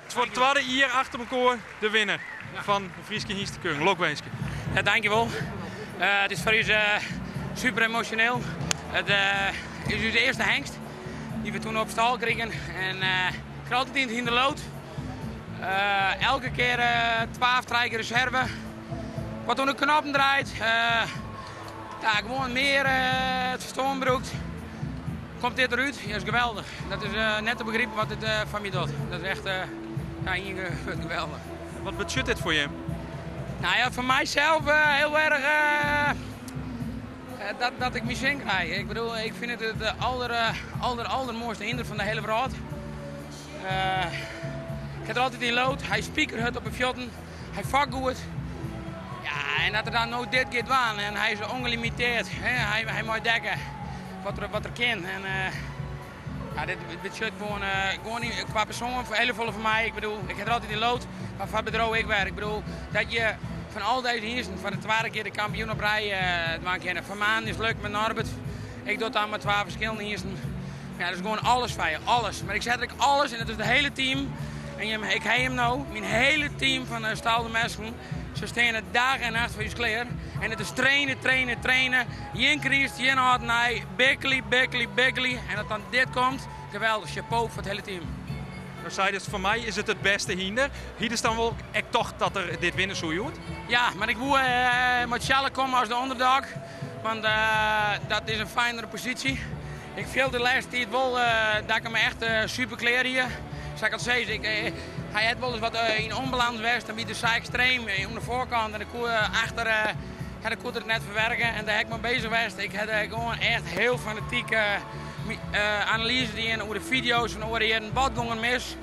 Het wordt het tweede jaar achter elkaar de winnaar van de Frieske Hiestekeuring, Lokwenske. Ja, dankjewel. Het is voor ons super emotioneel. Het is onze eerste hengst die we toen op stal kregen. En ik ga altijd in het hinderlood. Elke keer 12 trekken reserve. Wat toen de knoppen draait. Ja, gewoon meer het verstoren broekt. Komt dit eruit? Ja, is geweldig. Dat is net te begrijpen wat het van me doet. Dat is echt geweldig. Wat betekent dit voor je? Nou ja, voor mijzelf heel erg dat ik mijn zin krijg. Ik bedoel, ik vind het de allermooiste hinder van de hele wereld. Ik heb er altijd in lood. Hij speakerhut op een fjotten. Hij vakt goed. Ja, en dat er dan nooit dit gaat aan. En hij is ongelimiteerd. Hij mag dekken wat er kan. En, ja, dit shirt gewoon niet, qua persoon, heel veel van mij. Ik bedoel, ik heb er altijd in lood, maar van bedrijf ik werk. Ik bedoel, dat je van al deze hiersten, van de tweede keer de kampioen op rij te kennen. Van Maan is leuk met Norbert. Ik doe het aan met 12 verschillende hiersten. Ja, dat is gewoon alles van je, alles. Maar ik zeg dat ik alles, en dat is het hele team. En ik heb hem nou, mijn hele team van Staal de Messelen. Ze staan dag en nacht voor je kleer. En het is trainen. Jen Christ, Jen Hardenij, Beckley. En dat dan dit komt, geweldig. Chapeau voor het hele team. Nou zei dus, voor mij is het beste hinder. Hier is dan wel echt toch dat er dit winnen zo goed. Ja, maar ik wil met Charles komen als de underdog. Want dat is een fijnere positie. Ik viel de laatste tijd wel dat ik hem echt super kleer hier. Zoals ik al zei, hij had wel eens wat in onbalans geweest. Dan biedt hij extreem aan de voorkant en de koer achter. Ja, dan kon het net verwerken en daar heb ik mee bezig geweest. Ik had gewoon echt heel fanatiek analyse die in over de video's van hoe hij een badgongen mis.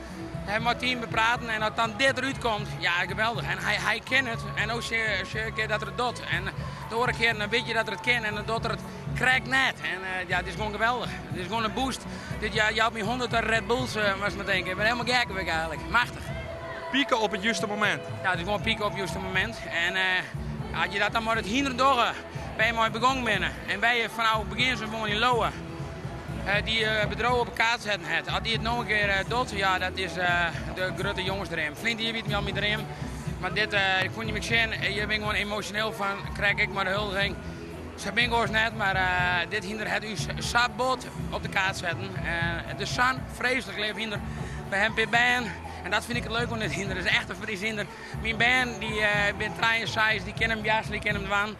Hij met het team bepraten en dat dan dit eruit komt, ja geweldig. En hij kent het en ook een keer dat er het doet. En de andere keer dan weet je dat er het kent en dan doet er het krijgt net. En ja, het is gewoon geweldig. Het is gewoon een boost. Je had me 100 Red Bulls, was me denken. Ik ben helemaal gek eigenlijk. Machtig. Pieken op het juiste moment. Ja, het is gewoon pieken op het juiste moment. En had je dat dan maar het hinder door, ben je mooi begonnen binnen. En ben je vanaf het begin zo gewoon in lowen. Die bedrijf op elkaar zetten had. Als die het nog een keer doet, ja, dat is de grote jongensdream. Flint hier weet me al met dream. Maar dit, ik kon niet meer zien. Je bent gewoon emotioneel van, krijg ik maar de huldiging. Ze ben gewoon net, maar dit hinder het u sabot op de kaart zetten. Het is zo'n vreselijk leven hinder bij hem per band. En dat vind ik het leuk van dit hinder. Het is echt een Fries hinder. Mijn band, die ben 63, die kennen hem juist, die kennen hem dwan.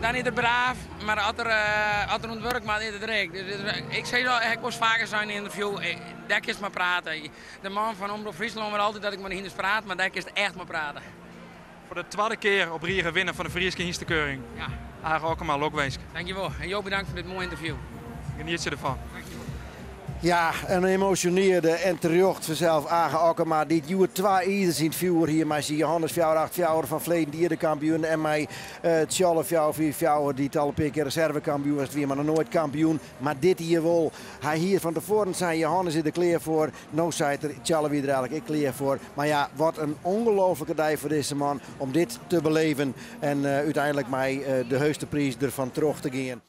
Dan is het braaf, maar als er ontwerkt, maar is het rijk. Dus, ik zei dat, ik was vaker zijn in een interview, daar is maar praten. De man van Omroep Friesland wil altijd dat ik met de hinders praat, maar daar is het echt maar praten. Voor de tweede keer op Rieren winnen van de Frieske Hiestekeuring. Ja. Agen Okkema, Lokwenske. Dankjewel. En Jo, bedankt voor dit mooie interview. Geniet je ervan. Ja, een emotioneerde en terecht vanzelf Agen Okkema. Dit juwe 2 ieders in het vuur hier. Maar zie Johannes Fjouwer van Vleden, die de kampioen. En mij Tjalle Fjouwer, die het al een keer reservekampioen was. Weer maar nog nooit kampioen. Maar dit hier wel. Hij hier van tevoren zei Johannes in de kleer voor. Nou zei er Tjalle weer er eigenlijk ik kleer voor. Maar ja, wat een ongelofelijke dag voor deze man om dit te beleven. En uiteindelijk mij de heugste prijs ervan terug te gaan.